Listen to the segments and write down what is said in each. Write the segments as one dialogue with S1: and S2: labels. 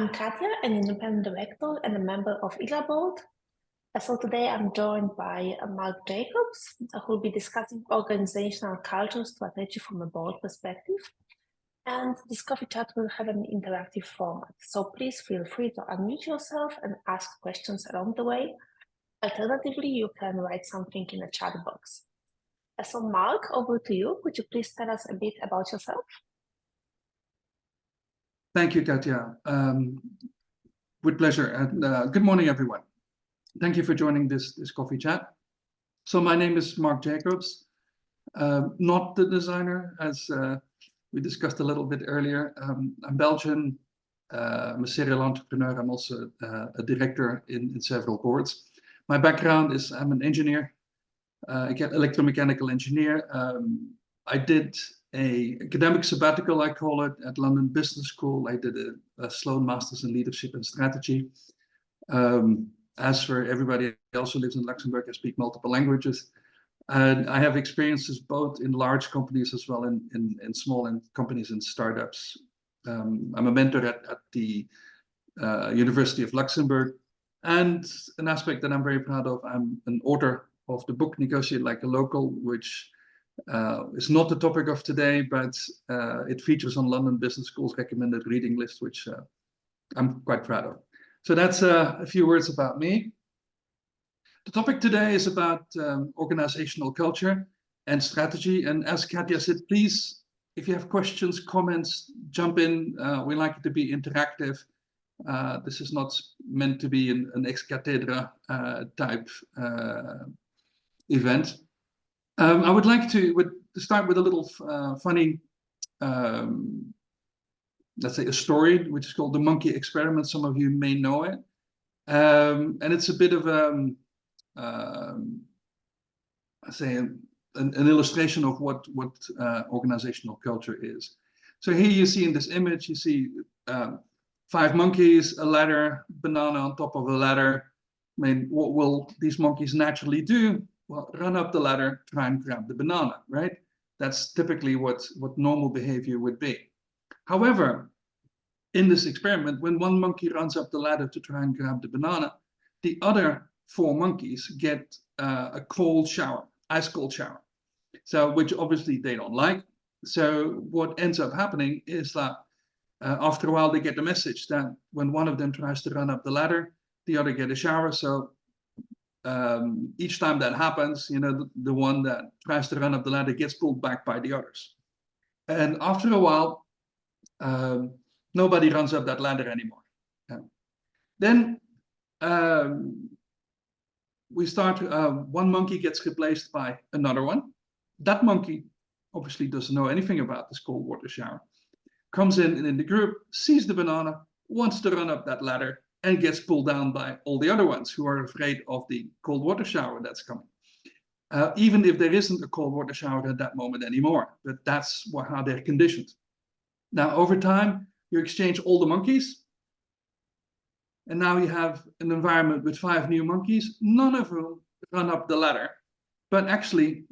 S1: I'm Katia, an independent director and a member of ILA board. So today I'm joined by Marc Jacobs, who will be discussing organizational culture strategy from a board perspective. And this coffee chat will have an interactive format. So please feel free to unmute yourself and ask questions along the way. Alternatively, you can write something in the chat box. So Marc, over to you. Could you please tell us a bit about yourself?
S2: Thank you, Katia. With pleasure. And good morning, everyone. Thank you for joining this coffee chat. So my name is Marc Jacobs, not the designer, as we discussed a little bit earlier. I'm Belgian. I'm a serial entrepreneur. I'm also a director in several boards. My background is I'm an engineer, electromechanical engineer. I did an academic sabbatical, I call it, at London Business School. I did a Sloan Masters in Leadership and Strategy. As for everybody else who lives in Luxembourg, I speak multiple languages. And I have experiences both in large companies as well in small companies and startups. I'm a mentor at the University of Luxembourg. And an aspect that I'm very proud of, I'm an author of the book Negotiate Like a Local, which is not the topic of today, but it features on London Business School's recommended reading list, which I'm quite proud of. So that's a few words about me. The topic today is about organizational culture and strategy. And as Katia said, please, if you have questions, comments, jump in. We like it to be interactive. This is not meant to be an ex cathedra type event. I would like to start with a little funny, let's say, a story, which is called the monkey experiment. Some of you may know it. And it's a bit of I say an illustration of what organizational culture is. So here you see in this image, you see 5 monkeys, a ladder, banana on top of a ladder. I mean, what will these monkeys naturally do? Well, run up the ladder, try and grab the banana, right? That's typically what normal behavior would be. However, in this experiment, when one monkey runs up the ladder to try and grab the banana, the other 4 monkeys get a cold shower, ice cold shower. So, which obviously they don't like. So what ends up happening is that after a while they get the message that when one of them tries to run up the ladder, the other get a shower. So each time that happens, you know, the one that tries to run up the ladder gets pulled back by the others. And after a while, nobody runs up that ladder anymore. Then we start, one monkey gets replaced by another one. That monkey obviously doesn't know anything about this cold water shower. Comes in the group, sees the banana, wants to run up that ladder, and gets pulled down by all the other ones who are afraid of the cold water shower that's coming. Even if there isn't a cold water shower at that moment anymore, but that's how they're conditioned. Now, over time, you exchange all the monkeys, and now you have an environment with 5 new monkeys, none of whom run up the ladder, but actually,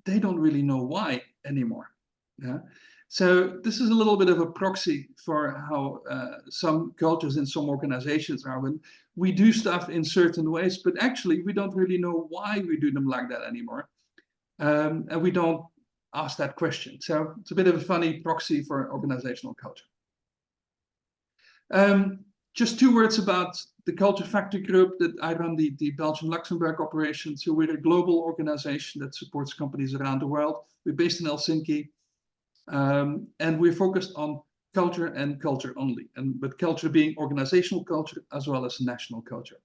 S2: they don't really know why anymore. Yeah? So this is a little bit of a proxy for how some cultures in some organizations are. When we do stuff in certain ways, but actually we don't really know why we do them like that anymore. And we don't ask that question. So it's a bit of a funny proxy for organizational culture. Just 2 words about the Culture Factor Group that I run the Belgian-Luxembourg operations. So we're a global organization that supports companies around the world. We're based in Helsinki. And we're focused on culture and culture only, but culture being organizational culture as well as national culture.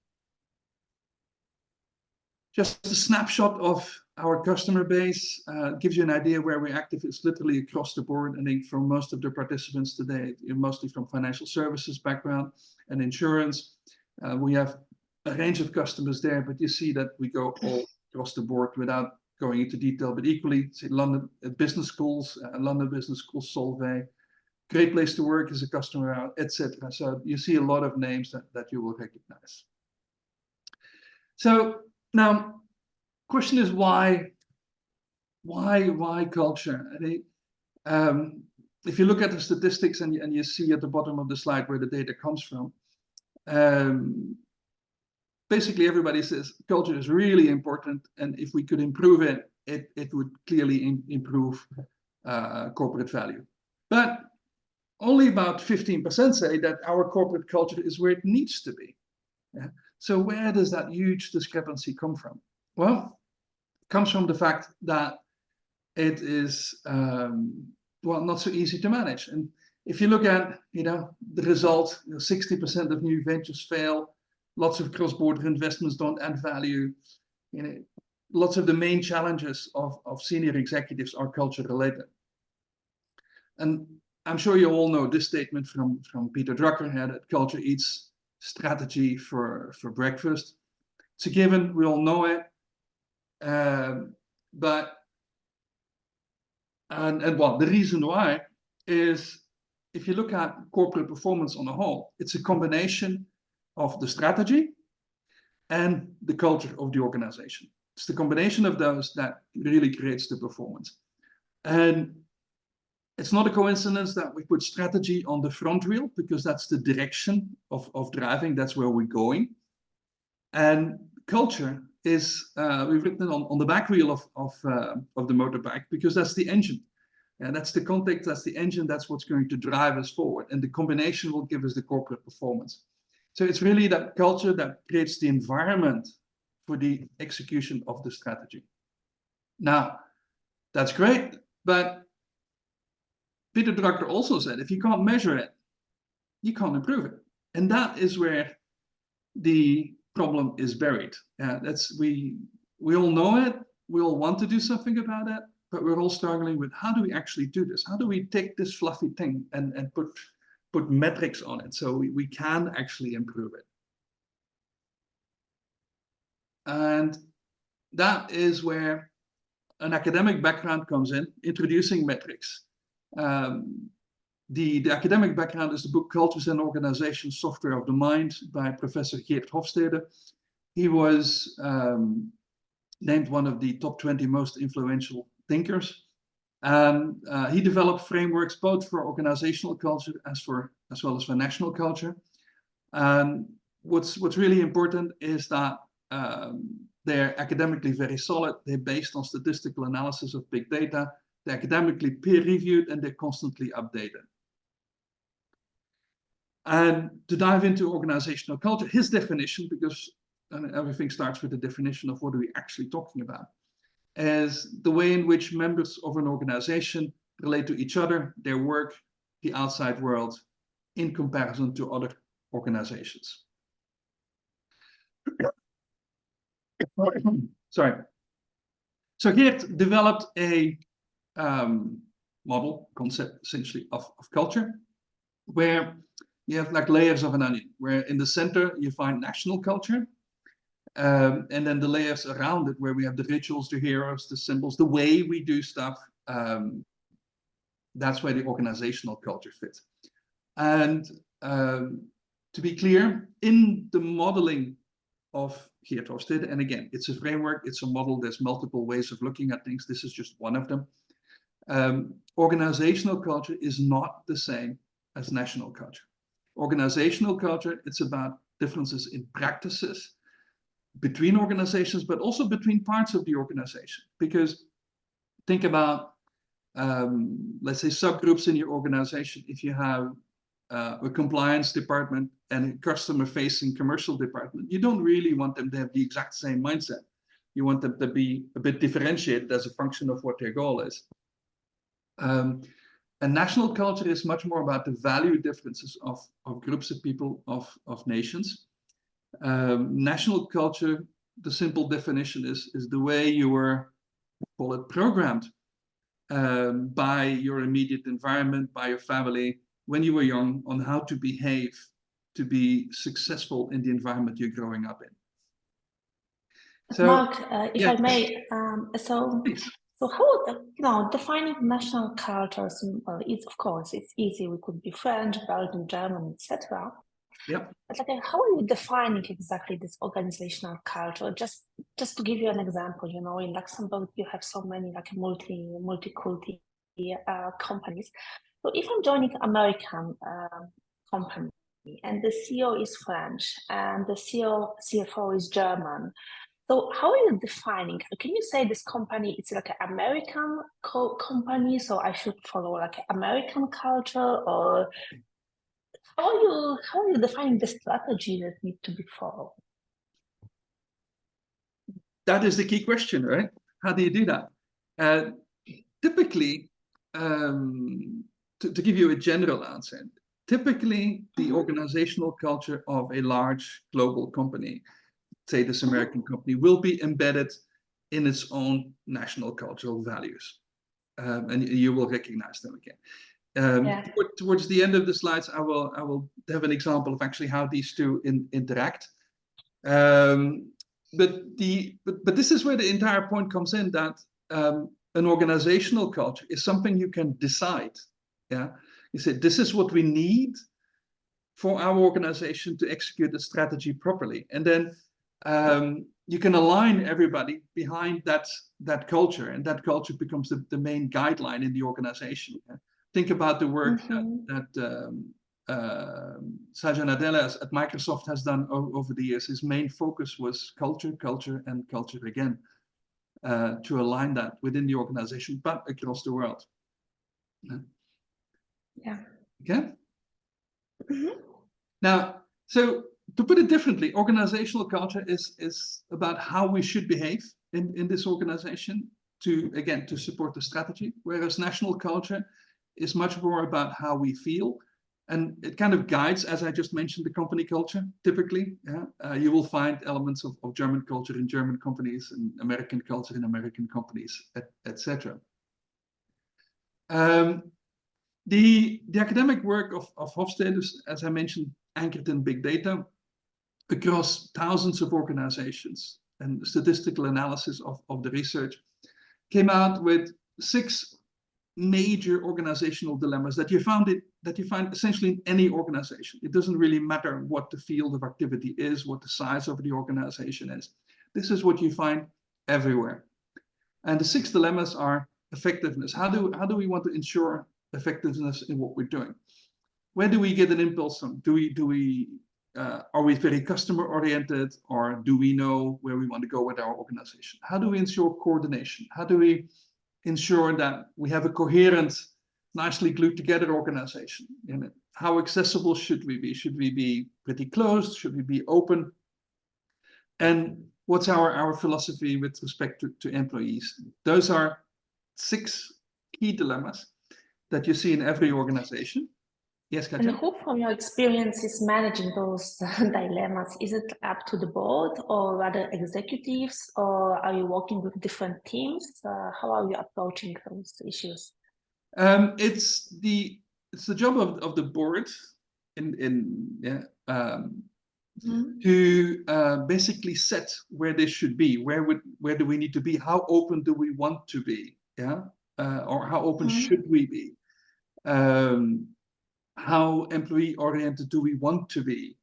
S2: Just a snapshot of our customer base gives you an idea where we're active. It's literally across the board. I think for most of the participants today, mostly from financial services background and insurance. We have a range of customers there, but you see that we go all across the board without going into detail, but equally, say London Business Schools, London Business Schools, Solvay, Great Place to Work is a customer, etc. So you see a lot of names that you will recognize. So now, question is why culture? if you look at the statistics and you see at the bottom of the slide where the data comes from, basically everybody says culture is really important, and if we could improve it, it would clearly improve corporate value. But only about 15% say that our corporate culture is where it needs to be. Yeah? So where does that huge discrepancy come from? Well, it comes from the fact that it is well, not so easy to manage. And if you look at the result, 60% of new ventures fail, lots of cross-border investments don't add value. Lots of the main challenges of senior executives are culture related. And I'm sure you all know this statement from Peter Drucker, that culture eats strategy for breakfast. It's a given, we all know it. But well, the reason why is, if you look at corporate performance on a whole, it's a combination of the strategy and the culture of the organization. It's the combination of those that really creates the performance. And it's not a coincidence that we put strategy on the front wheel, because that's the direction of driving, that's where we're going. And culture is, we've written on the back wheel of the motorbike, because that's the engine. And that's the context, that's the engine, that's what's going to drive us forward. And the combination will give us the corporate performance. So it's really that culture that creates the environment for the execution of the strategy. Now, that's great, but Peter Drucker also said, if you can't measure it, you can't improve it. And that is where the problem is buried. We all know it, we all want to do something about it, but we're all struggling with, how do we actually do this? How do we take this fluffy thing and put metrics on it so we can actually improve it? And that is where an academic background comes in, introducing metrics. The academic background is the book Cultures and Organizations, Software of the Mind by Professor Geert Hofstede. He was named one of the top 20 most influential thinkers. He developed frameworks both for organizational culture as well as for national culture. What's really important is that they're academically very solid. They're based on statistical analysis of big data. They're academically peer-reviewed, and they're constantly updated. And to dive into organizational culture, his definition, because everything starts with the definition of what are we actually talking about, is the way in which members of an organization relate to each other, their work, the outside world, in comparison to other organizations. Sorry. So Geert developed a model, concept essentially of culture, where you have like layers of an onion, where in the center you find national culture, and then the layers around it, where we have the rituals, the heroes, the symbols, the way we do stuff. That's where the organizational culture fits. And to be clear, in the modeling of Geert Hofstede, and again, it's a framework, it's a model, there's multiple ways of looking at things, this is just one of them. Organizational culture is not the same as national culture. Organizational culture, it's about differences in practices between organizations, but also between parts of the organization. Because think about, let's say, subgroups in your organization. If you have a compliance department and a customer-facing commercial department, you don't really want them to have the exact same mindset. You want them to be a bit differentiated as a function of what their goal is. And national culture is much more about the value differences of groups of people, of nations. National culture, the simple definition is the way you were, call it, programmed by your immediate environment, by your family, when you were young, on how to behave to be successful in the environment you're growing up in. So,
S1: Marc, if I may, so how, defining national cultures, well, it's, of course, it's easy. We could be French, Belgian, German, etc.
S2: Yep.
S1: But like, how are you defining exactly this organizational culture? Just to give you an example, in Luxembourg, you have so many like multi-culti companies. So if I'm joining American company and the CEO is French and the CFO is German, so how are you defining? Can you say this company it's like an American company, so I should follow like American culture, or how are you defining the strategy that need to be followed?
S2: That is the key question, right? How do you do that? Typically, to give you a general answer, typically the organizational culture of a large global company, say this American company, will be embedded in its own national cultural values. And you will recognize them again. Towards the end of the slides, I will have an example of actually how these two interact. But this is where the entire point comes in, that an organizational culture is something you can decide. Yeah, you say this is what we need for our organization to execute the strategy properly, and then you can align everybody behind that culture, and that culture becomes the main guideline in the organization. Think about the work that Sajid Nadella at Microsoft has done over the years. His main focus was culture, culture, and culture again, to align that within the organization, but across the world.
S1: Yeah.
S2: Okay. Now, so to put it differently, organizational culture is about how we should behave in this organization to support the strategy, whereas national culture is much more about how we feel. And it kind of guides, as I just mentioned, the company culture, typically. Yeah? You will find elements of German culture in German companies and American culture in American companies, etc. The academic work of Hofstede is, as I mentioned, anchored in big data across thousands of organizations, and statistical analysis of the research came out with 6 major organizational dilemmas that you find essentially in any organization. It doesn't really matter what the field of activity is, what the size of the organization is. This is what you find everywhere. And the 6 dilemmas are effectiveness. How do we want to ensure effectiveness in what we're doing? Where do we get an impulse from? Are we very customer oriented, or do we know where we want to go with our organization? How do we ensure coordination? How do we ensure that we have a coherent, nicely glued together organization? How accessible should we be? Should we be pretty closed? Should we be open? And what's our philosophy with respect to employees? Those are 6 key dilemmas that you see in every organization. Yes, Katia?
S1: And who, from your experience, is managing those dilemmas? Is it up to the board, or rather executives, or are you working with different teams? How are you approaching those issues?
S2: It's the job of the board to basically set where this should be. Where do we need to be? How open do we want to be? Yeah, or how open should we be? How employee oriented do we want to be,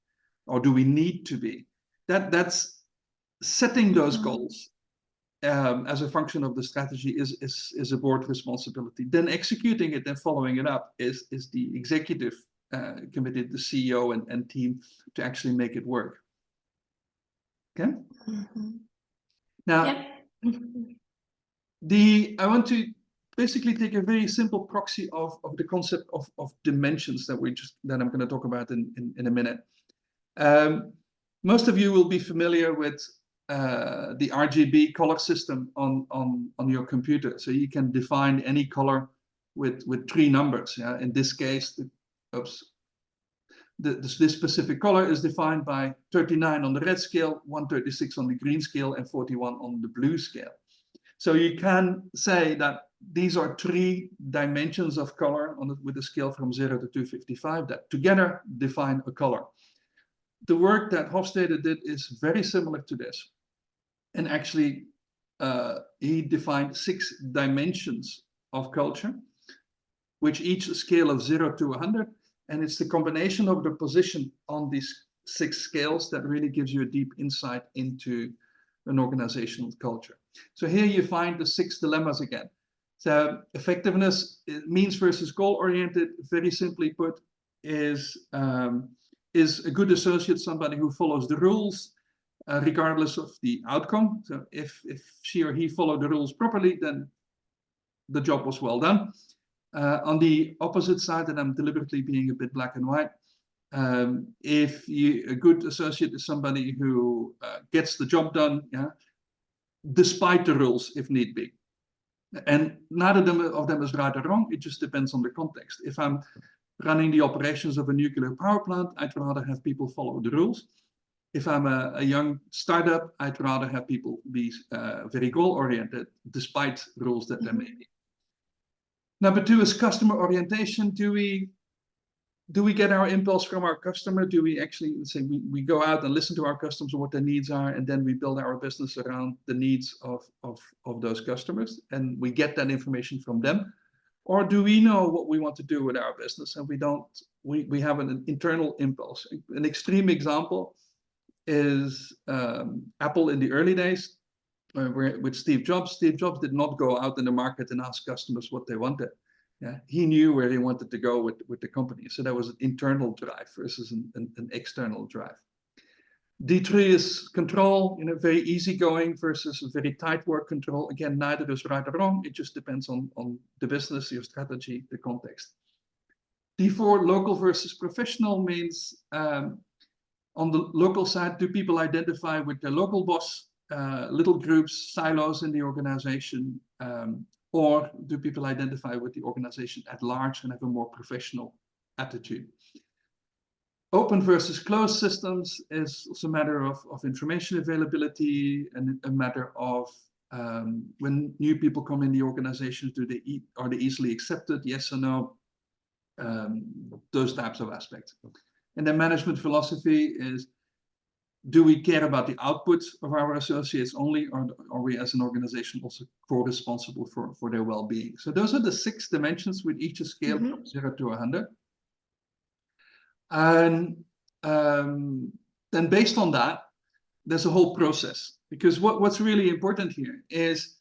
S2: or do we need to be? That's setting those goals as a function of the strategy is a board responsibility. Then executing it and following it up is the executive committee, the CEO and team, to actually make it work. Okay. Now, I want to basically take a very simple proxy of the concept of dimensions that I'm going to talk about in a minute. Most of you will be familiar with the RGB color system on your computer. So you can define any color with 3 numbers. Yeah? In this case, this specific color is defined by 39 on the red scale, 136 on the green scale, and 41 on the blue scale. So you can say that these are 3 dimensions of color with a scale from 0 to 255 that together define a color. The work that Hofstede did is very similar to this. And actually, he defined 6 dimensions of culture, which each a scale of 0 to 100. And it's the combination of the position on these 6 scales that really gives you a deep insight into an organizational culture. So here you find the 6 dilemmas again. So effectiveness, means versus goal-oriented, very simply put, is a good associate somebody who follows the rules, regardless of the outcome. So if she or he followed the rules properly, then the job was well done. On the opposite side, and I'm deliberately being a bit black and white, a good associate is somebody who gets the job done, yeah, despite the rules if need be. And neither of them is right or wrong. It just depends on the context. If I'm running the operations of a nuclear power plant, I'd rather have people follow the rules. If I'm a young startup, I'd rather have people be very goal-oriented, despite rules that there may be. Number 2 is customer orientation. Do we get our impulse from our customer? Do we actually, let's say, we go out and listen to our customers, what their needs are, and then we build our business around the needs of those customers, and we get that information from them? Or do we know what we want to do with our business, and we have an internal impulse? An extreme example is Apple in the early days, with Steve Jobs. Steve Jobs did not go out in the market and ask customers what they wanted. Yeah, he knew where he wanted to go with the company. So that was an internal drive versus an external drive. D3 is control, very easygoing versus a very tight work control. Again, neither is right or wrong. It just depends on the business, your strategy, the context. D4, local versus professional, means on the local side, do people identify with their local boss, little groups, silos in the organization, or do people identify with the organization at large and have a more professional attitude? Open versus closed systems is also a matter of information availability and a matter of when new people come in the organization, are they easily accepted, yes or no? Those types of aspects. And then management philosophy is, do we care about the output of our associates only, or are we as an organization also co-responsible for their well-being? So those are the 6 dimensions with each a scale from 0 to 100. And then based on that, there's a whole process. Because what's really important here is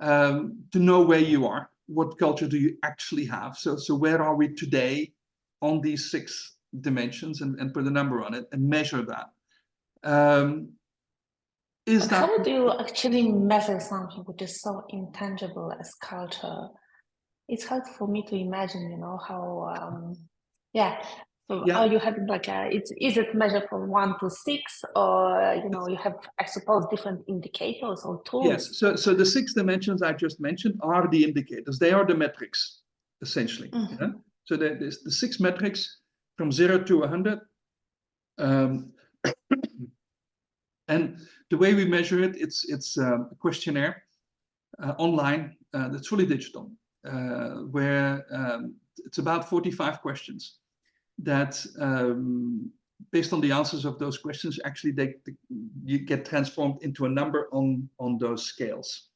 S2: to know where you are. What culture do you actually have? So where are we today on these 6 dimensions, and put a number on it and measure that. How
S1: do you actually measure something which is so intangible as culture? It's hard for me to imagine, how, how you have is it measured from 1 to 6, or, you have, I suppose, different indicators or tools?
S2: Yes, so the 6 dimensions I just mentioned are the indicators. They are the metrics, essentially. Yeah? So there's the 6 metrics from 0 to 100. And the way we measure it, it's a questionnaire online that's fully digital, where it's about 45 questions that, based on the answers of those questions, actually you get transformed into a number on those scales.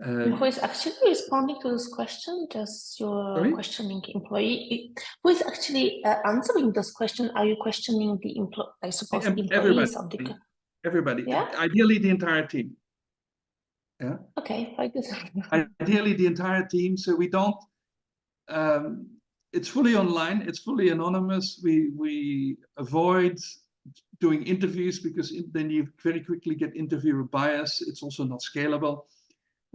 S1: Who is actually responding to this question? Just your questioning employee? Who is actually answering this question? Are you questioning the I suppose employees of the...
S2: Everybody.
S1: Yeah?
S2: Ideally, the entire team. Yeah.
S1: Okay, I guess.
S2: Ideally, the entire team. So we don't. It's fully online. It's fully anonymous. We avoid doing interviews because then you very quickly get interviewer bias. It's also not scalable.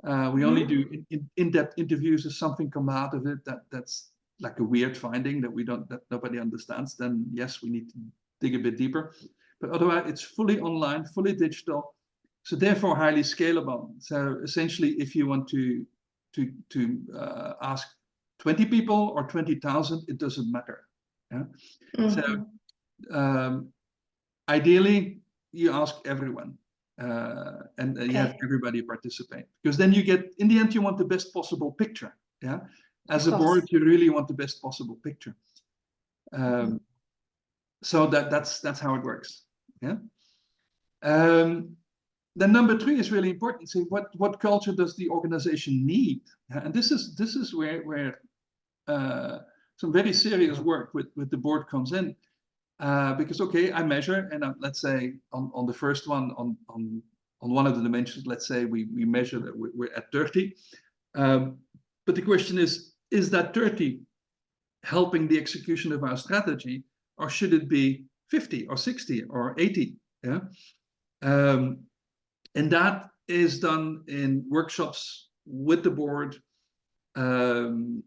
S2: We only do in-depth interviews if something comes out of it that's like a weird finding that nobody understands. Then yes, we need to dig a bit deeper. But otherwise, it's fully online, fully digital, so therefore highly scalable. So essentially, if you want to ask 20 people or 20,000, it doesn't matter. Yeah? So ideally, you ask everyone, and you have everybody participate, because then you get, in the end, you want the best possible picture. Yeah, as a board, you really want the best possible picture. So that's how it works. Yeah. Then number 3 is really important. See, what culture does the organization need? And this is where some very serious work with the board comes in, because I measure, and let's say on the first one, on one of the dimensions, let's say we measure that we're at 30. But the question is that 30 helping the execution of our strategy, or should it be 50 or 60 or 80? Yeah. And that is done in workshops with the board and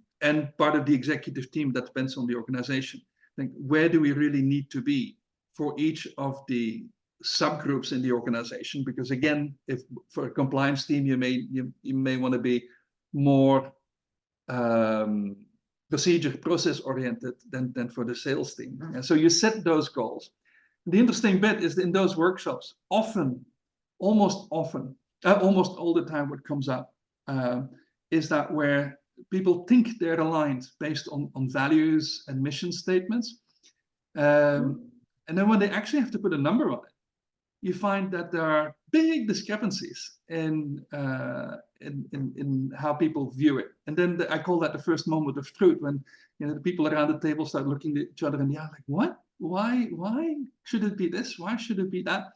S2: part of the executive team. That depends on the organization. I think, where do we really need to be for each of the subgroups in the organization? Because again, if for a compliance team, you may want to be more process oriented than for the sales team. And so you set those goals. The interesting bit is in those workshops, almost all the time, what comes up is that where people think they're aligned based on values and mission statements, and then when they actually have to put a number on it, you find that there are big discrepancies in how people view it. And then I call that the first moment of truth, when the people around the table start looking at each other in the eye, like, what? Why should it be this? Why should it be that?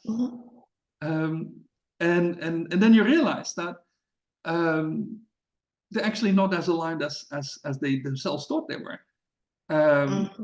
S2: And then you realize that they're actually not as aligned as they themselves thought they were.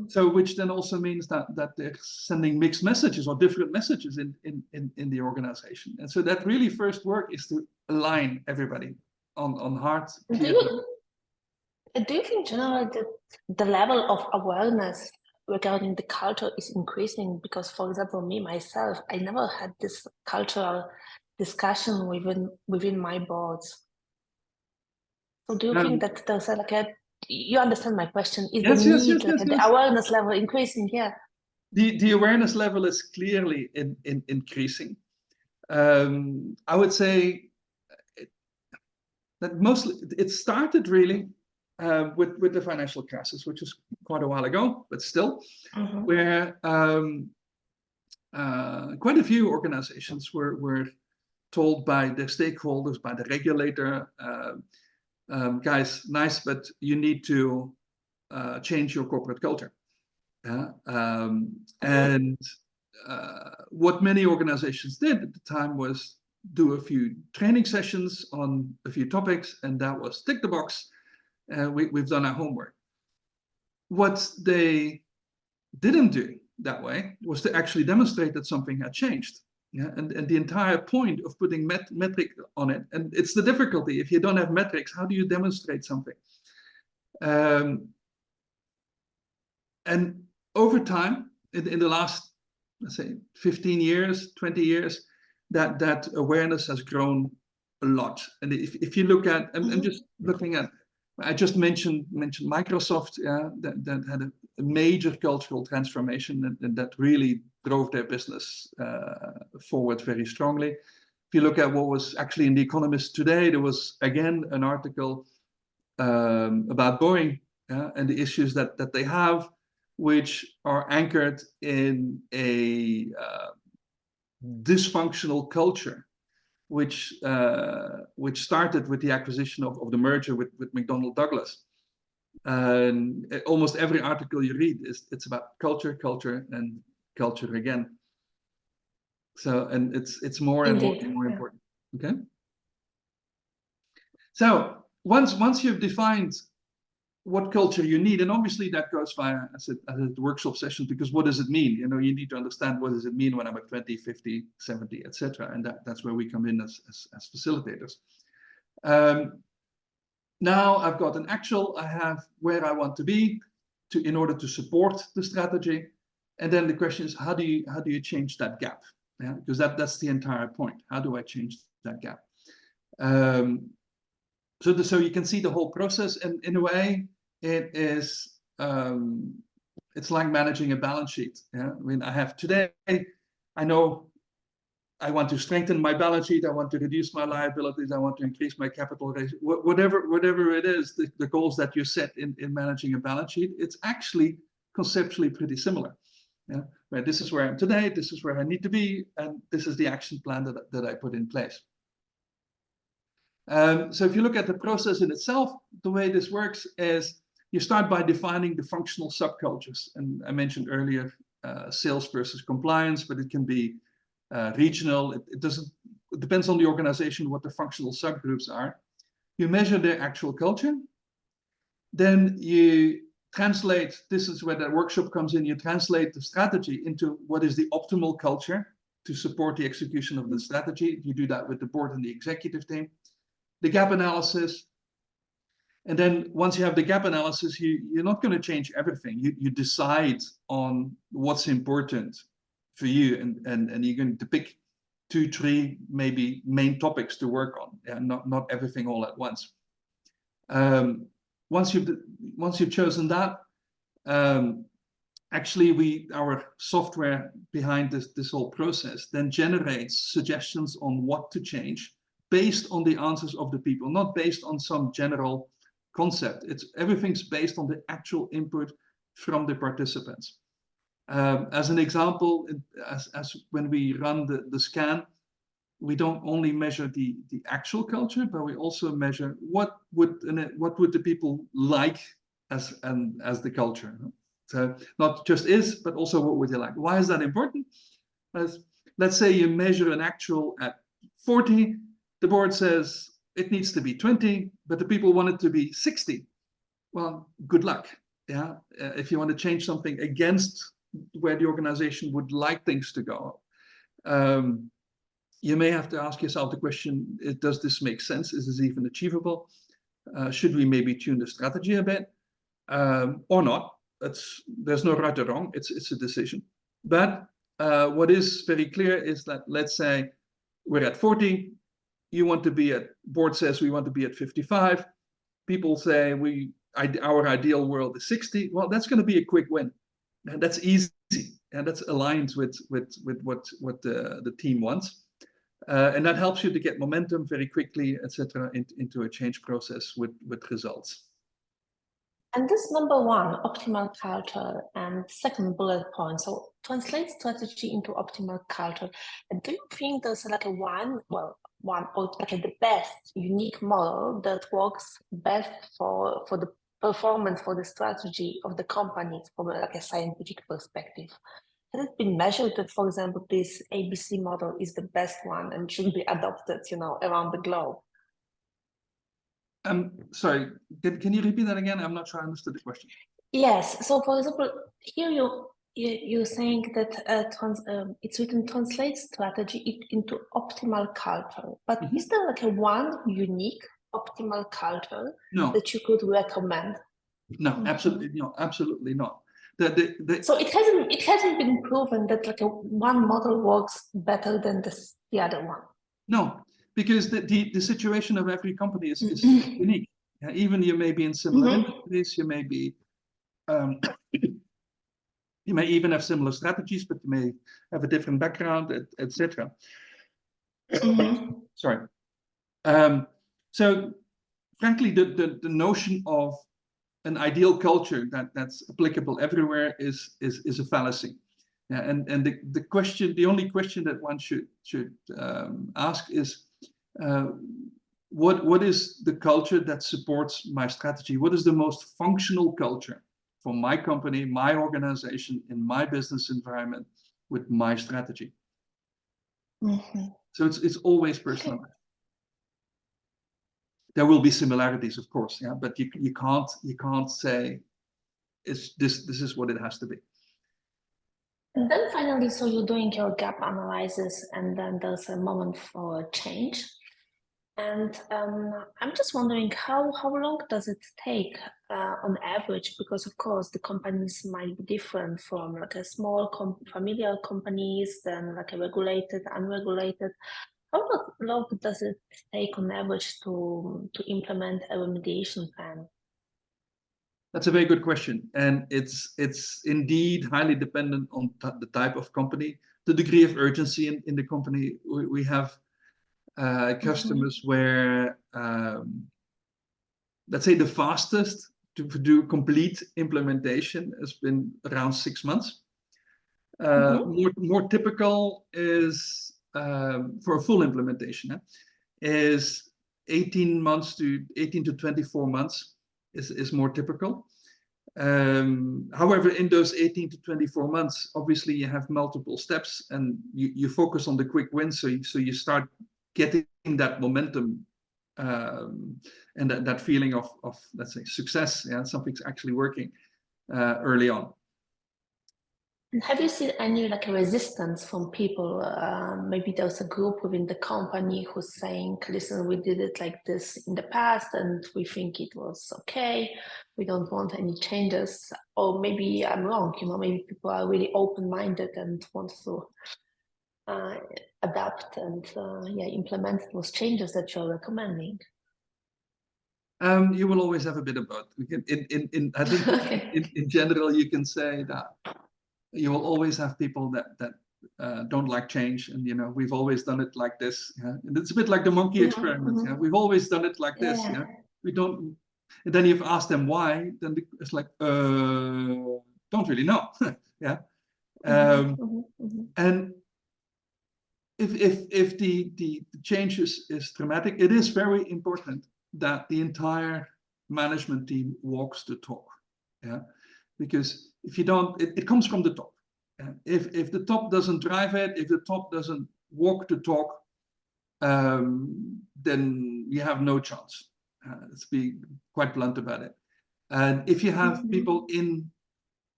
S2: So which then also means that they're sending mixed messages or different messages in the organization. And so that really first work is to align everybody on heart.
S1: Do you think generally that the level of awareness regarding the culture is increasing? Because, for example, myself, I never had this cultural discussion within my boards. So do you think that there's you understand my question? Is the awareness level increasing? Yeah.
S2: The awareness level is clearly increasing. I would say that mostly it started really with the financial crisis, which was quite a while ago, but still, where quite a few organizations were told by their stakeholders, by the regulator, guys, nice, but you need to change your corporate culture. And what many organizations did at the time was do a few training sessions on a few topics, and that was tick the box. We've done our homework. What they didn't do that way was to actually demonstrate that something had changed. Yeah, and the entire point of putting metric on it, and it's the difficulty. If you don't have metrics, how do you demonstrate something? And over time, in the last, let's say, 15 years, 20 years, that awareness has grown a lot. And if you look at, I'm just looking at, I just mentioned Microsoft, that had a major cultural transformation that really drove their business forward very strongly. If you look at what was actually in The Economist today, there was again an article about Boeing and the issues that they have, which are anchored in a dysfunctional culture, which started with the acquisition of the merger with McDonnell Douglas. And almost every article you read it's about culture, and culture again. So, and it's more and more important. Okay. So once you've defined what culture you need, and obviously that goes via as a workshop session, because what does it mean? You need to understand, what does it mean when I'm at 20, 50, 70, etc. And that's where we come in as facilitators. Now I've got an actual, I have where I want to be in order to support the strategy. And then the question is, how do you change that gap? Yeah, because that's the entire point. How do I change that gap? So you can see the whole process, and in a way, it is it's like managing a balance sheet. Yeah, I mean, I have today, I know I want to strengthen my balance sheet, I want to reduce my liabilities, I want to increase my capital ratio, whatever it is, the goals that you set in managing a balance sheet, it's actually conceptually pretty similar. Yeah, right, this is where I am today, this is where I need to be, and this is the action plan that I put in place. So if you look at the process in itself, the way this works is you start by defining the functional subcultures. And I mentioned earlier sales versus compliance, but it can be regional. It depends on the organization what the functional subgroups are. You measure their actual culture, then you translate, this is where the workshop comes in, you translate the strategy into what is the optimal culture to support the execution of the strategy. You do that with the board and the executive team. The gap analysis. And then once you have the gap analysis, you're not going to change everything. You decide on what's important for you, and you're going to pick 2, 3 maybe main topics to work on, and not everything all at once. Once you've chosen that, actually our software behind this whole process then generates suggestions on what to change based on the answers of the people, not based on some general concept. Everything's based on the actual input from the participants. As an example, as when we run the scan, we don't only measure the actual culture, but we also measure what would the people like as the culture. So not just is, but also what would you like. Why is that important? Let's say you measure an actual at 40, the board says it needs to be 20, but the people want it to be 60. Well, good luck. Yeah, if you want to change something against where the organization would like things to go, you may have to ask yourself the question: does this make sense? Is this even achievable? Should we maybe tune the strategy a bit, or not? There's no right or wrong. It's a decision. But what is very clear is that, let's say we're at 40. You want to be board says we want to be at 55. People say our ideal world is 60. Well, that's going to be a quick win, and that's easy, and that's aligned with what the team wants, and that helps you to get momentum very quickly, etc., into a change process with results.
S1: And this number 1, optimal culture, and second bullet point, so translate strategy into optimal culture. And do you think there's like one or like the best unique model that works best for the performance, for the strategy of the company from like a scientific perspective? Has it been measured that, for example, this ABC model is the best one and should be adopted, around the globe?
S2: Sorry, can you repeat that again? I'm not sure I understood the question.
S1: Yes. So, for example, here you're saying that it's written translate strategy into optimal culture. But is there like one unique optimal culture that you could recommend?
S2: No, absolutely not.
S1: So it hasn't been proven that like one model works better than the other one.
S2: No, because the situation of every company is unique. Even you may be in similar industries, you may be, you may even have similar strategies, but you may have a different background, etc. Sorry. So, frankly, the notion of an ideal culture that's applicable everywhere is a fallacy. Yeah, and the only question that one should ask is, what is the culture that supports my strategy? What is the most functional culture for my company, my organization, in my business environment with my strategy? So it's always personalized. Okay. There will be similarities, of course, yeah, but you can't say this is what it has to be.
S1: And then finally, so you're doing your gap analysis, and then there's a moment for change. And I'm just wondering how long does it take on average? Because of course the companies might be different from like a small familial companies, then like a regulated, unregulated. How long does it take on average to implement a remediation plan?
S2: That's a very good question, and it's indeed highly dependent on the type of company, the degree of urgency in the company. We have customers where, let's say, the fastest to do complete implementation has been around 6 months. More typical is for a full implementation is 18 to 24 months. Is more typical. However, in those 18 to 24 months, obviously you have multiple steps, and you focus on the quick wins, so you start getting that momentum and that feeling of let's say success, yeah, something's actually working early on.
S1: And have you seen any like resistance from people? Maybe there's a group within the company who's saying, listen, we did it like this in the past and we think it was okay. We don't want any changes. Or maybe I'm wrong, you know, maybe people are really open-minded and want to adapt and implement those changes that you're recommending.
S2: You will always have a bit of both. I think okay. in general, you can say that you will always have people that don't like change, and you know we've always done it like this. Yeah? And it's a bit like the monkey experiment. Yeah? We've always done it like this. Yeah, we don't. And then you've asked them why, then it's like don't really know. Yeah, and if the change is dramatic, it is very important that the entire management team walks the talk. Yeah, because if you don't, it comes from the top. If the top doesn't drive it, if the top doesn't walk the talk, then you have no chance. Let's be quite blunt about it. And if you have people in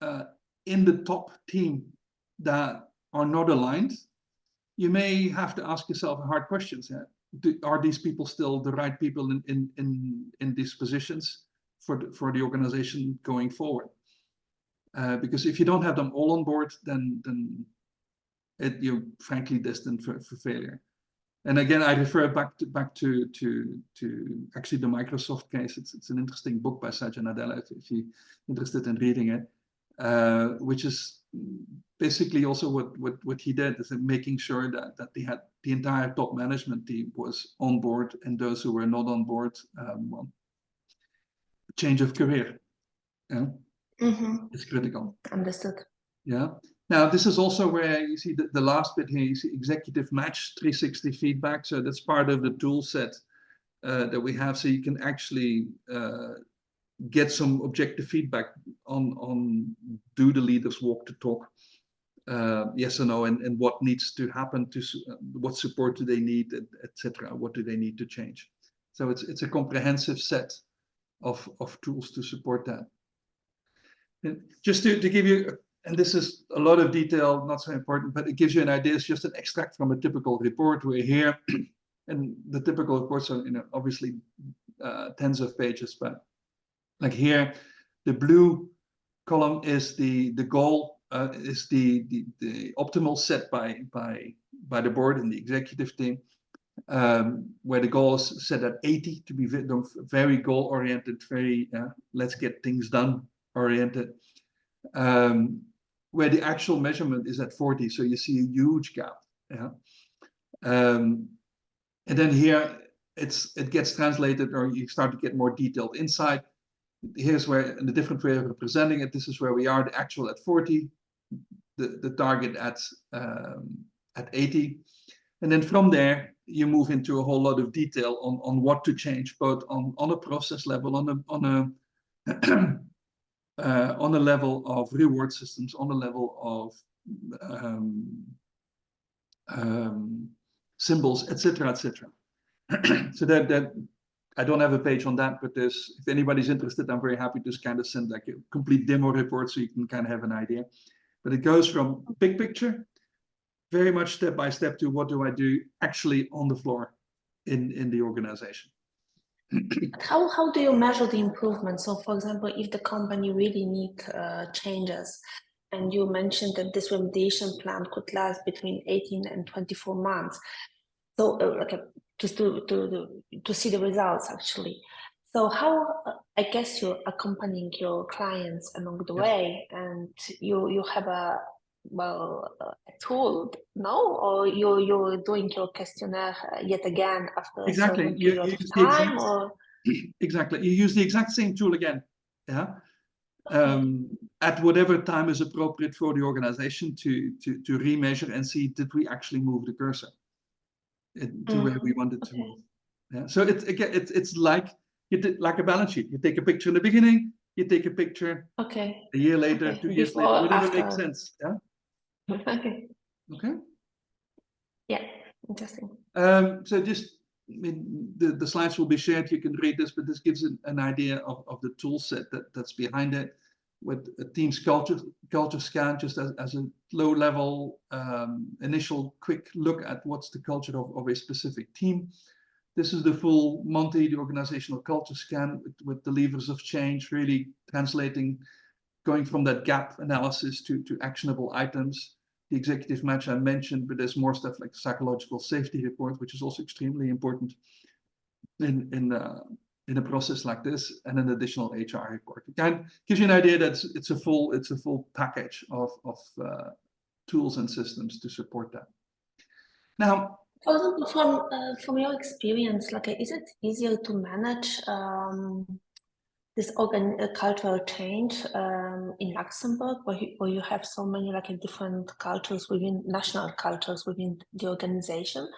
S2: the top team that are not aligned, you may have to ask yourself hard questions. Are these people still the right people in these positions for the organization going forward? Because if you don't have them all on board, then you're frankly destined for failure. And again, I refer back to actually the Microsoft case. It's an interesting book by Satya Nadella if you're interested in reading it, which is basically also what he did, is making sure that they had the entire top management team was on board, and those who were not on board, well, change of career. Yeah. It's critical.
S1: Understood.
S2: Yeah. Now, this is also where you see the last bit here, you see executive match 360 feedback. So that's part of the tool set that we have. So you can actually get some objective feedback on do the leaders walk the talk? Yes or no, and what needs to happen, what support do they need, etc. What do they need to change? So it's a comprehensive set of tools to support that. And just to give you, and this is a lot of detail, not so important, but it gives you an idea. It's just an extract from a typical report. We're here, and the typical reports are, obviously tens of pages, but like here, the blue column is the goal, is the optimal set by the board and the executive team, where the goal is set at 80 to be very goal oriented, very let's get things done oriented, where the actual measurement is at 40, so you see a huge gap. Yeah, and then here it gets translated, or you start to get more detailed insight. Here's where, in the different way of representing it, this is where we are, the actual at 40, the target at 80, and then from there you move into a whole lot of detail on what to change, both on a process level, on a level of reward systems, on a level of symbols, etc., etc. So that I don't have a page on that, but if anybody's interested, I'm very happy to kind of send like a complete demo report so you can kind of have an idea. But it goes from big picture, very much step by step, to what do I do actually on the floor in the organization.
S1: How do you measure the improvement? So, for example, if the company really need changes, and you mentioned that this remediation plan could last between 18 and 24 months, so just to see the results actually. So how, I guess you're accompanying your clients along the way, and you have a tool, no? Or you're doing your questionnaire yet again after a certain period of time, or?
S2: Exactly, you use the exact same tool again, yeah, at whatever time is appropriate for the organization to remeasure and see, did we actually move the cursor to where we wanted to move. Yeah, so it's like a balance sheet. You take a picture in the beginning, you take a picture a year later, 2 years later, whatever makes sense. Yeah.
S1: Okay.
S2: Okay.
S1: Yeah, interesting.
S2: So just the slides will be shared. You can read this, but this gives an idea of the tool set that's behind it, with a team's culture scan, just as a low-level initial quick look at what's the culture of a specific team. This is the full Monty, the organizational culture scan, with the levers of change, really translating, going from that gap analysis to actionable items. The executive match I mentioned, but there's more stuff like psychological safety report, which is also extremely important in a process like this, and an additional HR report. It kind of gives you an idea that it's a full package of tools and systems to support that. Now,
S1: for example, from your experience, like, is it easier to manage this cultural change in Luxembourg, where you have so many like different cultures within national cultures within the organization,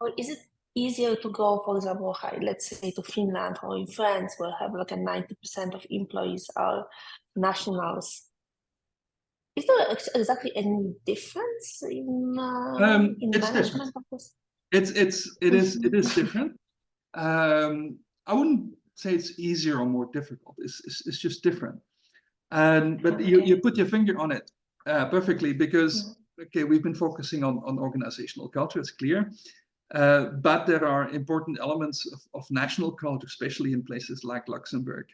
S1: or is it easier to go, for example, let's say to Finland or in France, where have like 90% of employees are nationals? Is there exactly any difference in management of this?
S2: It is different. I wouldn't say it's easier or more difficult. It's just different. But okay, you put your finger on it perfectly, because okay, we've been focusing on organizational culture, it's clear. But there are important elements of national culture, especially in places like Luxembourg.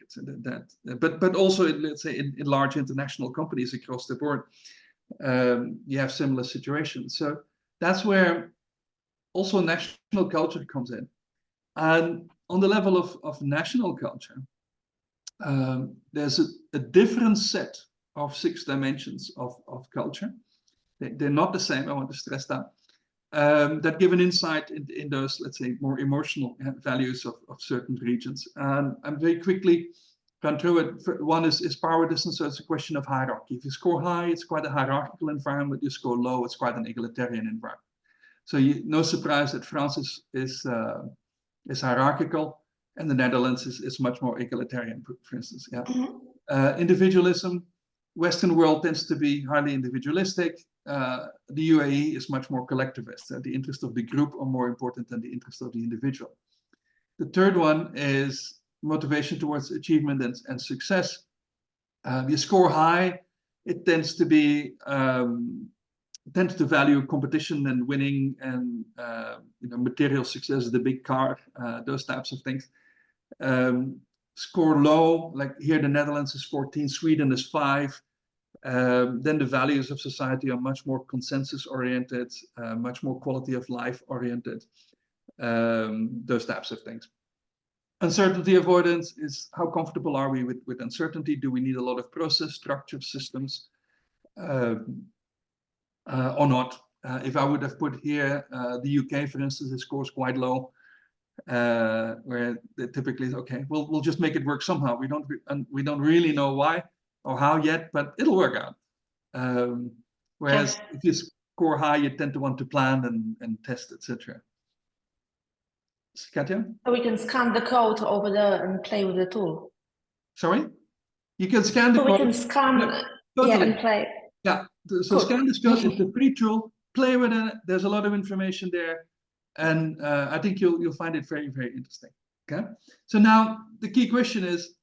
S2: But also, let's say, in large international companies across the board, you have similar situations. So that's where also national culture comes in. And on the level of national culture, there's a different set of 6 dimensions of culture. They're not the same, I want to stress that. That give an insight in those, let's say, more emotional values of certain regions. And I'm very quickly run through it. One is power distance, so it's a question of hierarchy. If you score high, it's quite a hierarchical environment. You score low, it's quite an egalitarian environment. So no surprise that France is hierarchical, and the Netherlands is much more egalitarian, for instance. Yeah. Individualism, Western world tends to be highly individualistic. The UAE is much more collectivist. The interest of the group are more important than the interest of the individual. The third one is motivation towards achievement and success. You score high, it tends to be tends to value competition and winning and material success, the big car, those types of things. Score low, like here the Netherlands is 14, Sweden is 5. Then the values of society are much more consensus oriented, much more quality of life oriented, those types of things. Uncertainty avoidance is how comfortable are we with uncertainty? Do we need a lot of process, structure, systems, or not? If I would have put here the UK, for instance, it scores quite low, where they typically, okay, we'll just make it work somehow. We don't really know why or how yet, but it'll work out. Whereas if you score high, you tend to want to plan and test, etc. Katia?
S1: So we can scan the code over there and play with the tool.
S2: Sorry? You can scan the code.
S1: We can scan and play.
S2: Yeah, so scan this code, it's a free tool, play with it, there's a lot of information there, and I think you'll find it very, very interesting. Okay, so now the key question is,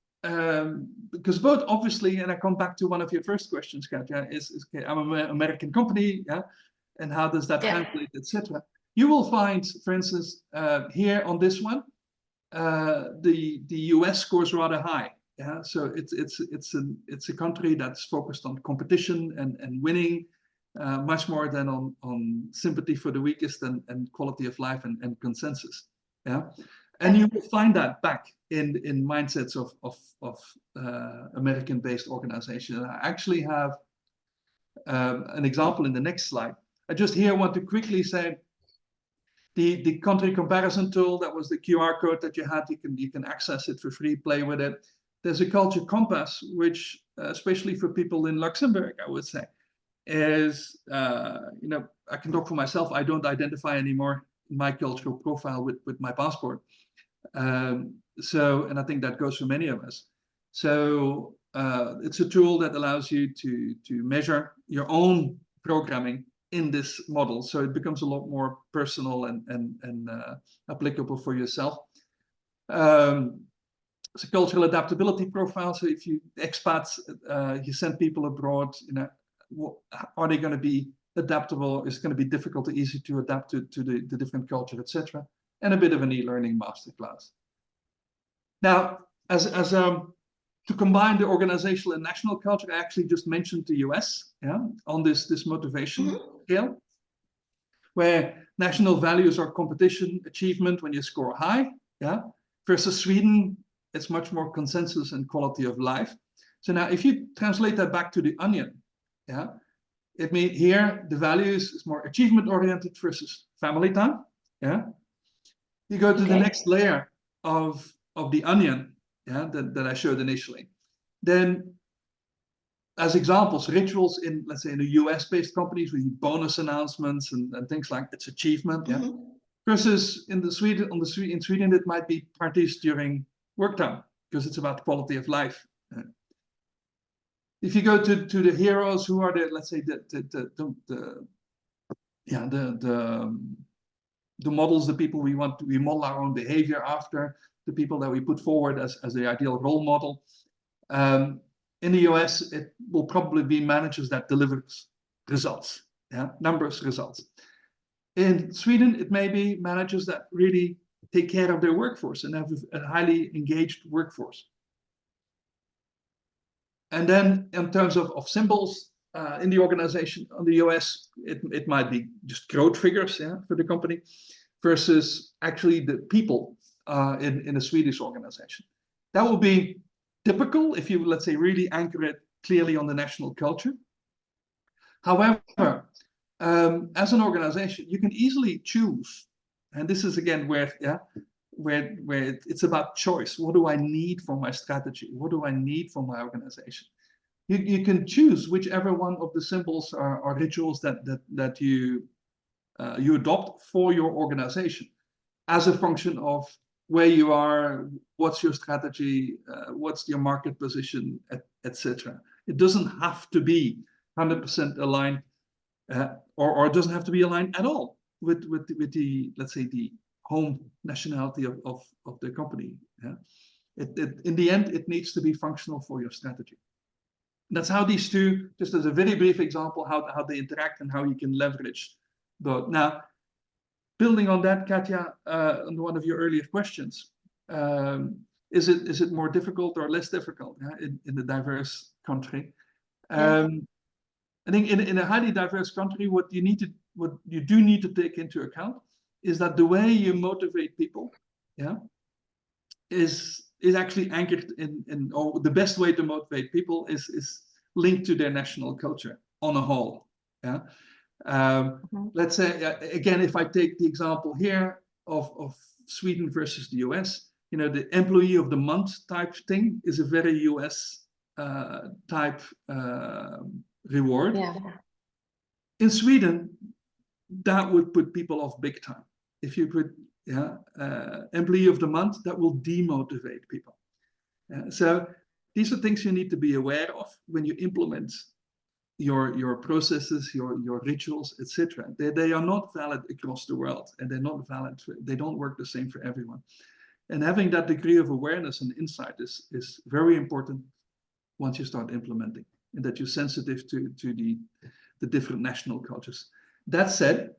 S2: because both obviously, and I come back to one of your first questions, Katia, is okay, I'm an American company, yeah, and how does that translate, etc. You will find, for instance, here on this one, the US scores rather high. Yeah, so it's a country that's focused on competition and winning, much more than on sympathy for the weakest and quality of life and consensus. Yeah, and you will find that back in mindsets of American-based organizations. I actually have an example in the next slide. I just here want to quickly say the country comparison tool, that was the QR code that you had. You can access it for free, play with it. There's a culture compass, which, especially for people in Luxembourg, I would say, is, I can talk for myself. I don't identify anymore in my cultural profile with my passport. And I think that goes for many of us. So it's a tool that allows you to measure your own programming in this model, so it becomes a lot more personal and applicable for yourself. It's a cultural adaptability profile. So if you expats, you send people abroad, you know, are they going to be adaptable? Is it going to be difficult or easy to adapt to the different culture, etc.? And a bit of an e-learning masterclass. Now, to combine the organizational and national culture, I actually just mentioned the US, yeah, on this motivation scale, where national values are competition, achievement when you score high, yeah, versus Sweden, it's much more consensus and quality of life. So now if you translate that back to the onion, yeah, it means here the values is more achievement oriented versus family time, yeah. You go to the next layer of the onion, yeah, that I showed initially. Then, as examples, rituals in, let's say, in the US-based companies with bonus announcements and things like it's achievement, yeah. Versus in Sweden, it might be parties during work time because it's about quality of life. If you go to the heroes, who are the, let's say, the models, the people we model our own behavior after, the people that we put forward as the ideal role model. In the US, it will probably be managers that deliver results, yeah, numbers, results. In Sweden, it may be managers that really take care of their workforce and have a highly engaged workforce. And then in terms of symbols in the organization, on the US, it might be just growth figures, yeah, for the company, versus actually the people in a Swedish organization. That will be typical if you, let's say, really anchor it clearly on the national culture. However, as an organization, you can easily choose, and this is again where it's about choice. What do I need for my strategy? What do I need for my organization? You can choose whichever one of the symbols or rituals that you adopt for your organization as a function of where you are, what's your strategy, what's your market position, etc. It doesn't have to be 100% aligned, or it doesn't have to be aligned at all with the, let's say, the home nationality of the company. Yeah? In the end, it needs to be functional for your strategy. That's how these two, just as a very brief example, how they interact and how you can leverage both. Now, building on that, Katia, on one of your earlier questions, is it more difficult or less difficult, yeah, in a diverse country? I think in a highly diverse country, what you do need to take into account is that the way you motivate people, yeah, is actually anchored in, or the best way to motivate people is linked to their national culture on a whole. Yeah. Let's say again, if I take the example here of Sweden versus the US, you know, the employee of the month type thing is a very US type reward.
S1: Yeah.
S2: In Sweden, that would put people off big time. If you put employee of the month, that will demotivate people. So these are things you need to be aware of when you implement your processes, your rituals, etc. They are not valid across the world, and they're not valid. They don't work the same for everyone. And having that degree of awareness and insight is very important once you start implementing, and that you're sensitive to the different national cultures. That said,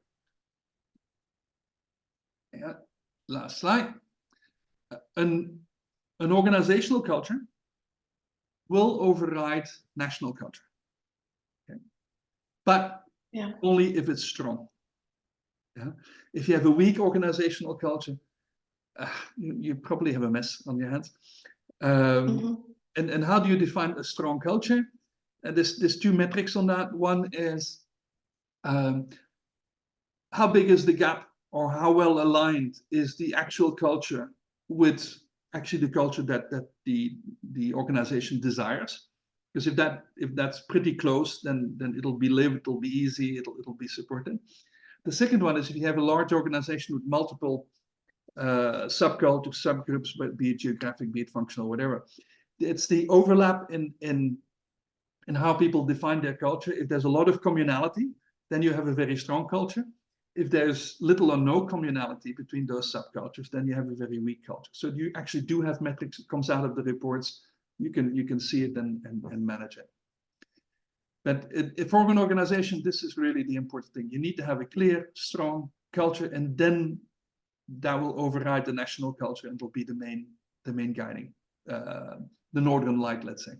S2: last slide. An organizational culture will override national culture, okay? But only if it's strong. Yeah? If you have a weak organizational culture, you probably have a mess on your hands. And how do you define a strong culture? And there's two metrics on that. One is how big is the gap, or how well aligned is the actual culture with actually the culture that the organization desires. Because if that's pretty close, then it'll be lived, it'll be easy, it'll be supported. The second one is if you have a large organization with multiple subcultures, subgroups, be it geographic, be it functional, whatever. It's the overlap in how people define their culture. If there's a lot of communality, then you have a very strong culture. If there's little or no communality between those subcultures, then you have a very weak culture. So you actually do have metrics that comes out of the reports. You can see it and manage it. But for an organization, this is really the important thing. You need to have a clear, strong culture, and then that will override the national culture and will be the main guiding, the northern light, let's say.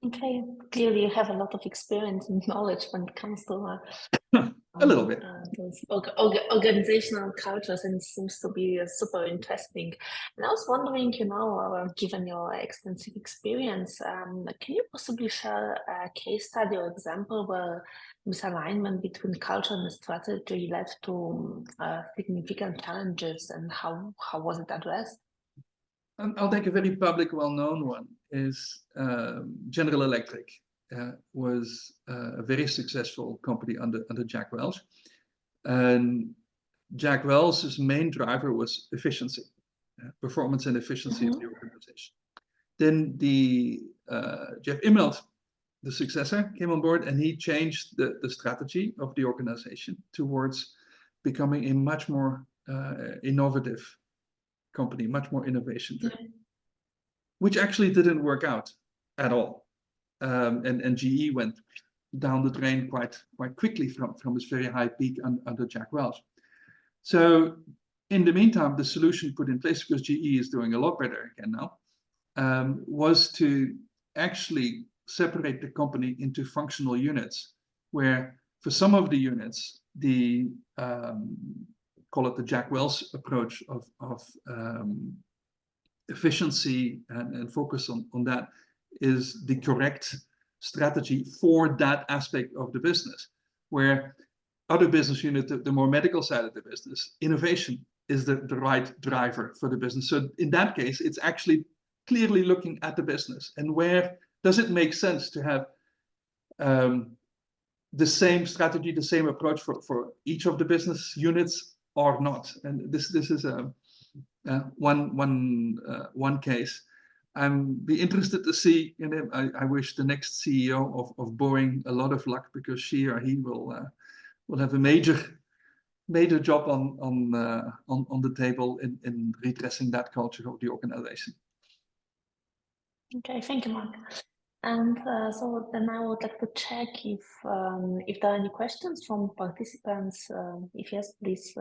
S1: Okay, clearly you have a lot of experience and knowledge when it comes to
S2: a little bit.
S1: Those organizational cultures, and it seems to be super interesting. And I was wondering, given your extensive experience, can you possibly share a case study or example where misalignment between culture and strategy led to significant challenges, and how was it addressed?
S2: I'll take a very public, well-known one, is General Electric. Was a very successful company under Jack Welch. And Jack Welch's main driver was efficiency, performance and efficiency of the organization. Then Jeff Immelt, the successor, came on board, and he changed the strategy of the organization towards becoming a much more innovative company, much more innovation driven, which actually didn't work out at all. And GE went down the drain quite quickly from its very high peak under Jack Welch. So in the meantime, the solution put in place, because GE is doing a lot better again now, was to actually separate the company into functional units, where for some of the units, the call it the Jack Welch approach of efficiency and focus on that is the correct strategy for that aspect of the business, where other business units, the more medical side of the business, innovation is the right driver for the business. So in that case, it's actually clearly looking at the business and where does it make sense to have the same strategy, the same approach for each of the business units or not. And this is one case. I'm be interested to see. I wish the next CEO of Boeing a lot of luck, because she or he will have a major job on the table in redressing that culture of the organization.
S1: Okay, thank you, Marc. And so then I would like to check if there are any questions from participants. If yes, please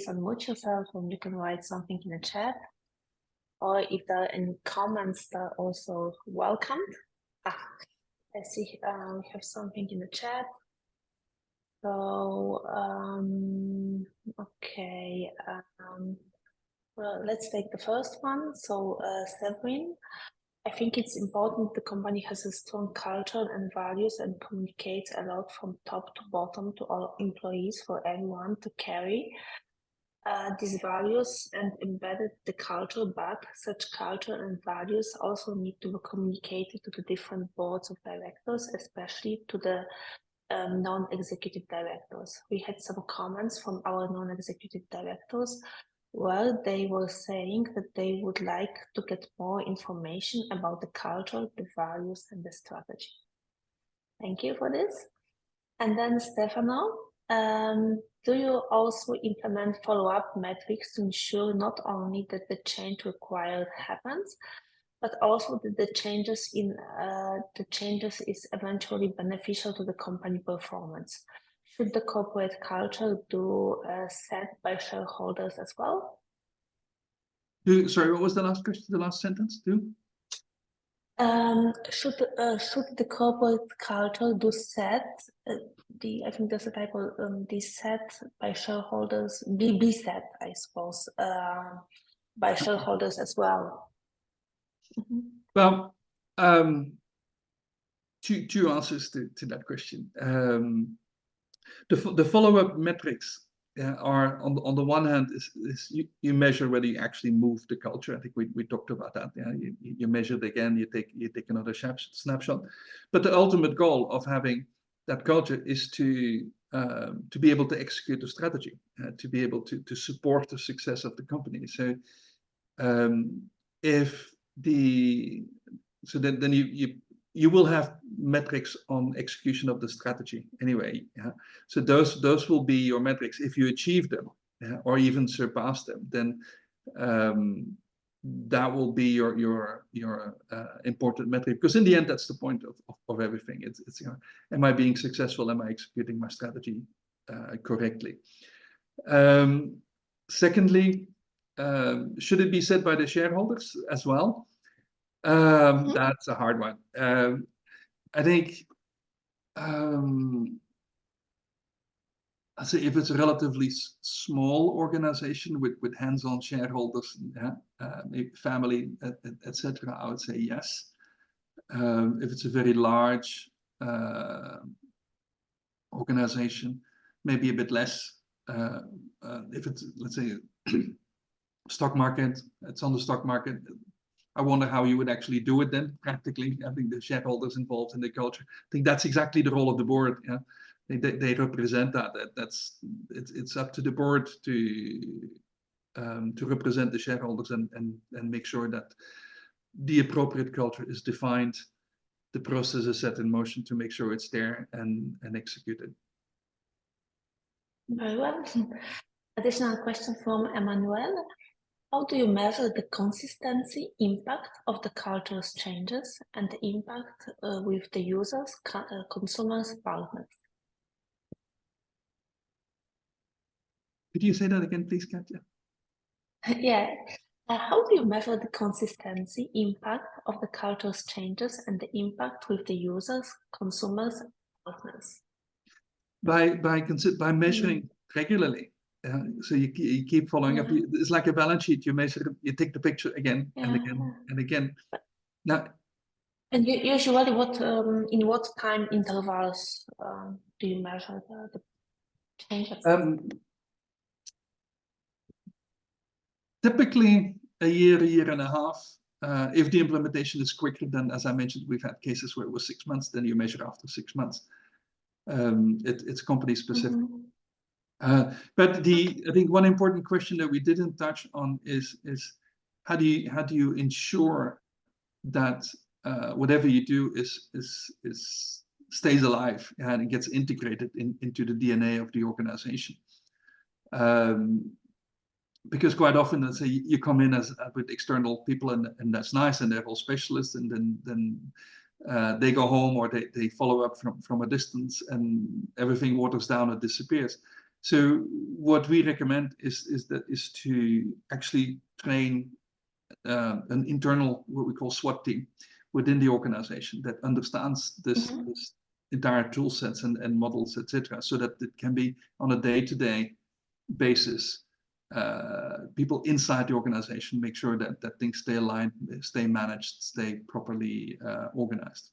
S1: unmute yourself, and you can write something in the chat. Or if there are any comments, that are also welcomed. I see we have something in the chat. So, okay. Well, let's take the first one. So, Severin, I think it's important the company has a strong culture and values and communicates a lot from top to bottom to all employees for everyone to carry these values and embedded the culture, but such culture and values also need to be communicated to the different boards of directors, especially to the non-executive directors. We had some comments from our non-executive directors where they were saying that they would like to get more information about the culture, the values, and the strategy. Thank you for this. And then Stefano, do you also implement follow-up metrics to ensure not only that the change required happens, but also that the changes is eventually beneficial to the company performance? Should the corporate culture do set by shareholders as well?
S2: Sorry, what was the last question? The last sentence?
S1: Should the corporate culture do set I think there's a typo, be set by shareholders, be set, I suppose, by shareholders as well? Mm-hmm.
S2: Well, two answers to that question. The follow-up metrics are on the one hand is you measure whether you actually move the culture. I think we talked about that. Yeah, you measure it again. You take another snapshot. But the ultimate goal of having that culture is to be able to execute the strategy, to be able to support the success of the company. So then you you will have metrics on execution of the strategy anyway. Yeah? So those will be your metrics. If you achieve them, yeah, or even surpass them, then that will be your important metric. Because in the end, that's the point of everything. It's am I being successful? Am I executing my strategy correctly? Secondly, should it be set by the shareholders as well? That's a hard one. I think I say if it's a relatively small organization with hands-on shareholders, maybe family, etc., I would say yes. If it's a very large organization, maybe a bit less. If it's, let's say, stock market, it's on the stock market. I wonder how you would actually do it then, practically, having the shareholders involved in the culture. I think that's exactly the role of the board. Yeah? They represent that. It's up to the board to represent the shareholders and make sure that the appropriate culture is defined, the process is set in motion to make sure it's there and executed.
S1: Very well. Additional question from Emmanuel. How do you measure the consistency impact of the cultural changes and the impact with the users, consumers, partners?
S2: Could you say that again, please, Katia?
S1: Yeah. How do you measure the consistency impact of the cultural changes and the impact with the users, consumers, partners?
S2: By measuring regularly. So you keep following up. It's like a balance sheet. You measure, you take the picture again and again and again. Now,
S1: and usually, in what time intervals do you measure the changes?
S2: Typically, a year and a half. If the implementation is quicker, then, as I mentioned, we've had cases where it was 6 months. Then you measure after 6 months. It's company specific. But I think one important question that we didn't touch on is how do you ensure that whatever you do stays alive and it gets integrated into the DNA of the organization? Because quite often, let's say you come in with external people and that's nice and they're all specialists, and then they go home or they follow up from a distance and everything waters down and disappears. So what we recommend is to actually train an internal, what we call SWAT team within the organization that understands this entire tool sets and models, etc., so that it can be on a day-to-day basis. People inside the organization make sure that things stay aligned, stay managed, stay properly organized.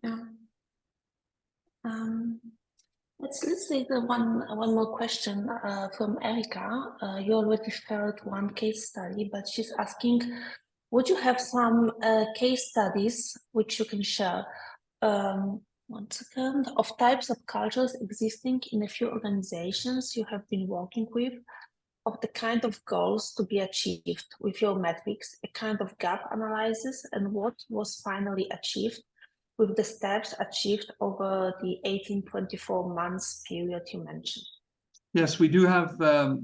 S1: Yeah. Let's take one more question from Erica. You already shared one case study, but she's asking, would you have some case studies which you can share? 1 second, of types of cultures existing in a few organizations you have been working with, of the kind of goals to be achieved with your metrics, a kind of gap analysis, and what was finally achieved with the steps achieved over the 18-24 months period you mentioned? Yes,
S2: we do have a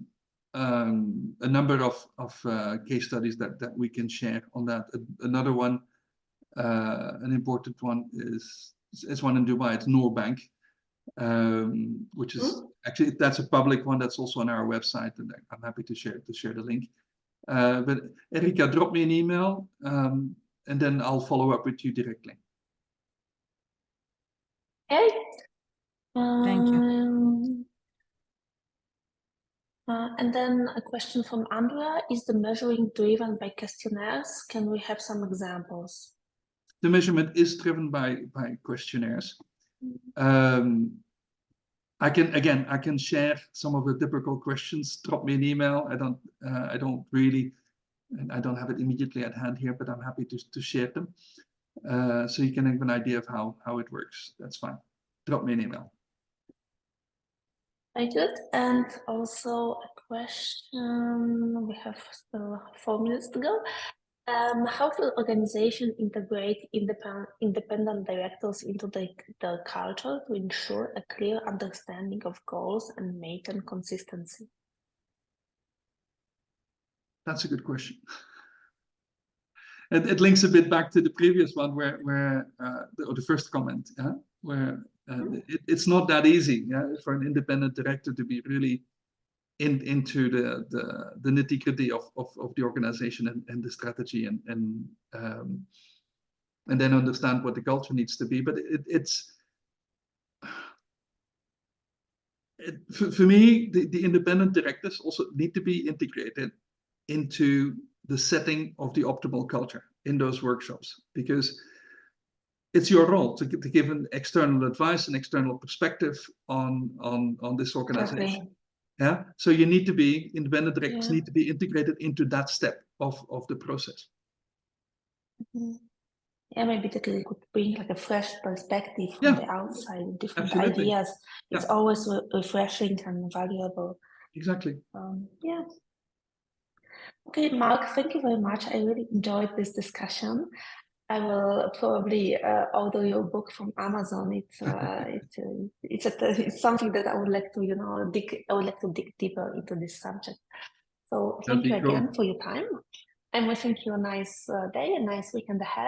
S2: number of case studies that we can share on that. Another one, an important one is one in Dubai. It's Noorbank, which is actually, that's a public one that's also on our website, and I'm happy to share the link. But Erica, drop me an email, and then I'll follow up with you directly.
S1: Okay.
S3: Thank you.
S1: And then a question from Andrea: is the measuring driven by questionnaires? Can we have some examples?
S2: The measurement is driven by questionnaires. I can share some of the typical questions. Drop me an email. I don't have it immediately at hand here, but I'm happy to share them. So you can have an idea of how it works. That's fine. Drop me an email.
S1: Very good. And also a question, we have still 4 minutes to go. How should organization integrate independent directors into the culture to ensure a clear understanding of goals and maintain consistency?
S2: That's a good question. It links a bit back to the previous one or the first comment, where it's not that easy, for an independent director to be really into the nitty-gritty of the organization and the strategy and then understand what the culture needs to be. But for me, the independent directors also need to be integrated into the setting of the optimal culture in those workshops, because it's your role to give an external advice and external perspective on this organization.
S1: Exactly.
S2: Yeah, so you need to be independent directors need to be integrated into that step of the process.
S1: Mm-hmm. Yeah, maybe that could bring like a fresh perspective from the outside, different ideas. It's always refreshing and valuable.
S2: Exactly.
S1: Yeah. Okay, Marc, thank you very much. I really enjoyed this discussion. I will probably order your book from Amazon. It's something that I would like to, dig deeper into this subject. So thank you again for your time, and we wish you a nice day, a nice weekend ahead.